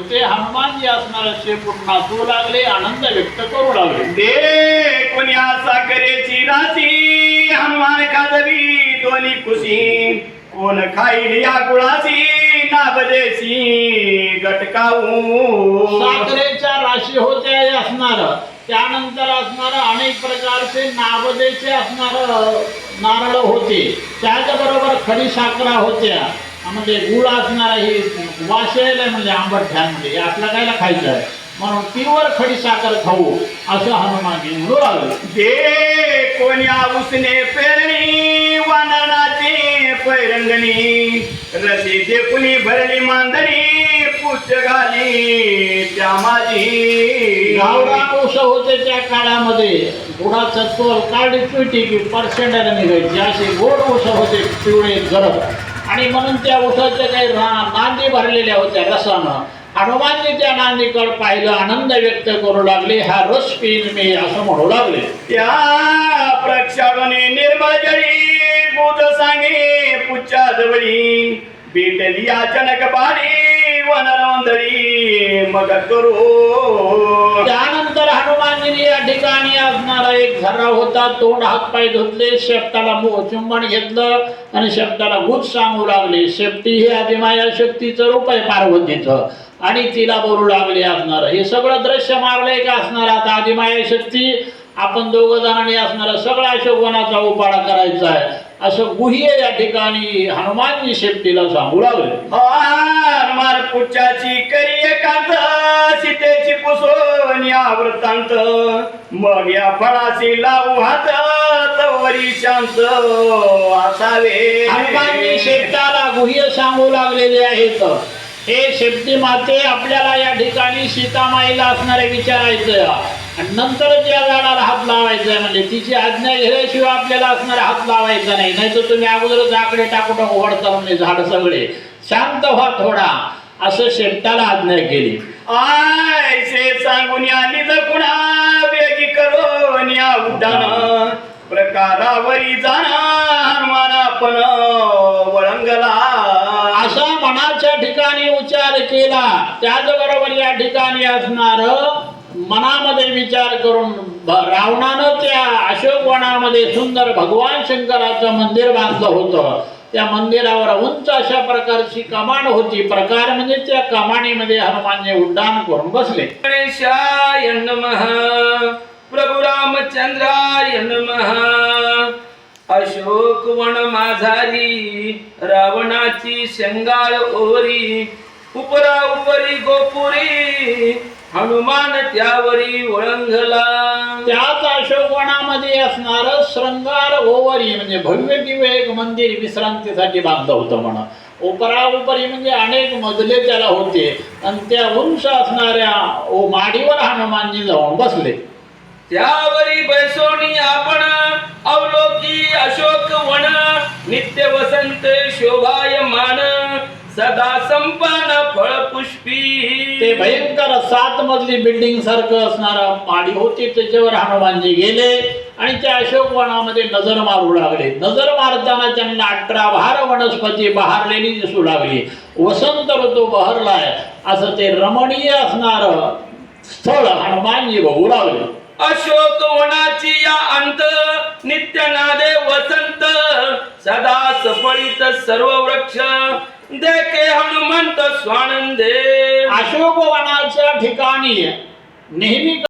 होते. हनुमानजी असणारे शेपूट नाचू लागले, आनंद व्यक्त करू लागले. दे कोण्या साखरेची राशी हनुमान खाजवी दोन्ही कुशी कोण खाईल या गुळाची नाबदेशी गटकाऊ. साखरेच्या राशी होत्या असणार, त्यानंतर असणार अनेक प्रकारचे नाबदेचे असणार नारळ होते, त्याच्याबरोबर खडी साखरा होत्या, म्हणजे गुळ असणार हे वाशेल म्हणजे आंबट म्हणजे आपला कायला खायचं आहे म्हणून तीवर खडी साखर खाऊ असं हनुमानजी म्हणू लागले. दे कोण्या उसने पेरणी वानराचे पैरंगणी रसी दे कुणी भरली मांदणी पुच्छ घाली त्या माझी. गावरान ऊस होते त्या काळामध्ये, गुळाचं तोल काढली पिटी की पर्सेंटाने निघायची, असे गोड ऊस होते पिवळे गरम, आणि म्हणून त्या ऊसाच्या काही नांदी भरलेल्या होत्या रसानं. हनुमानजी त्या नांदीकडे पाहिलं, आनंद व्यक्त करू लागले, हा रस पिन मी असं म्हणू लागले. त्या प्रक्षाळने निर्मळ जळी बुध सांगे पुच्च्या जवळी भेटली अचानक बारी वनरवंदरी मग करू. त्यानंतर हनुमानजीने या ठिकाणी असणारा एक झरा होता, तोंड हात पाय धुतले, शेपटाला चुंबन घेतलं आणि शेपटाला गुज सांगू लागले. शेपटी ही आदिमाया शक्तीचं रूप आहे पार्वतीचं, आणि तिला बोलू लागले असणार. हे सगळं दृश्य मारलंय का असणार. आता आदिमाया शक्ती आपण दोघं जणांनी असणार सगळा अशोकवनाचा उपाडा करायचा आहे असं गुह्य या ठिकाणी हनुमानजी शेपटीला सांगू लागले. हनुमान पुच्छाची करी एकांत सीतेची पुसून या वृत्तांत मग या फळाची लावू हात तवरी शांत असावे. हनुमानजी शेपटाला गुह्य सांगू लागलेले आहेत. हे शेपटी माते आपल्याला या ठिकाणी सीतामाईला असणारे विचारायचं आणि नंतर त्या झाडाला हात लावायचा आहे, म्हणजे तिची आज्ञा घेतल्याशिवाय आपल्याला असणारे हात लावायचा नाही, नाही तर तुम्ही अगोदरच आकडे टाकून ओढता म्हणजे झाड सगळे शांत व्हा थोडा असं शेपटाला आज्ञा केली. आयसे सांगून या निज कुणा वेगी करून या उड्डाण प्रकारावरी जाणा हनुमान आपण वळंगला. असा मनाच्या ठिकाणी उच्चार केला. त्याचबरोबर या ठिकाणी असणार मनामध्ये विचार करून रावणानं त्या अशोकवनामध्ये सुंदर भगवान शंकराचं मंदिर बांधलं होतं. त्या मंदिरावर उंच अशा प्रकारची कमान होती. प्रकार म्हणजे त्या कमानीमध्ये हनुमानजी उड्डाण करून बसले. गणेशाय नमः, प्रभु रामचंद्राय नमः. अशोकवन माझारी रावणाची शेंगाळ ओरी उपरा उपरी गोपुरी हनुमान त्यावरी वळंगला. त्याच अशोकवनामध्ये असणार श्रृंगार ओवरी म्हणजे भव्य दिव्य एक मंदिर विश्रांतीसाठी बांधलं होतं म्हणा. उपरा उपरी म्हणजे अनेक मजले त्याला होते आणि त्या उंच असणाऱ्या माडीवर हनुमानजी जाऊन बसले. त्यावरी बैसोनी आपण अवलोकी अशोक वन नित्य वसंत शोभायमान सदा संपन्न फळ पुष्पी. ते भयंकर 7 मजली बिल्डिंग सारखं असणारा माडी होती, त्याच्यावर हनुमानजी गेले आणि त्या अशोकवनामध्ये नजर मारू लागले. नजर मारताना त्यांना 18 भार वनस्पती बहारलेली दिसू लागली. वसंत ऋतू बहरलाय असं ते रमणीय असणार स्थळ हनुमानजी बघू लागले. अशोक वनाची या अंत नित्य नादे वसंत सदा सफळित सर्व वृक्ष देखे हनुमंत स्वानंदे. अशोकवनाच्या ठिकाणी नेहमी